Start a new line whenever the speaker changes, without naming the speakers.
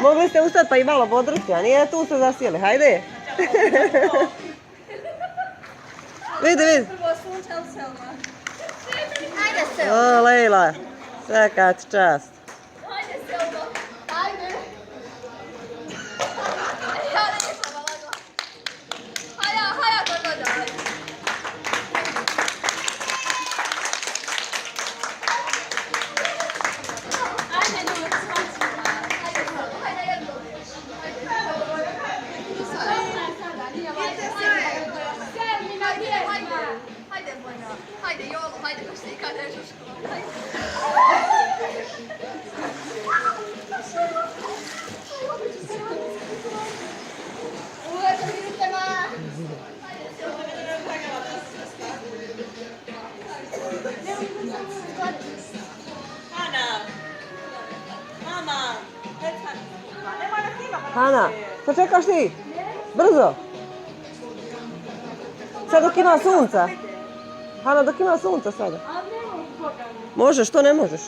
Mogli ste ustati pa i malo bodriti, a nije tu se zasjeli. Hajde. Vidi. O, Lejla. Svaka ti čast.
Hajde, Selma. Hajde. Haja, kako daj. Hajde, Jolo, hajde, ko se ikad reći u školu. Uvijek vidite ma.
Hana, šta čekaš ti? Brzo. Sad dok ima sunca. Hana, dok ima sunca sada. Možeš, to ne možeš.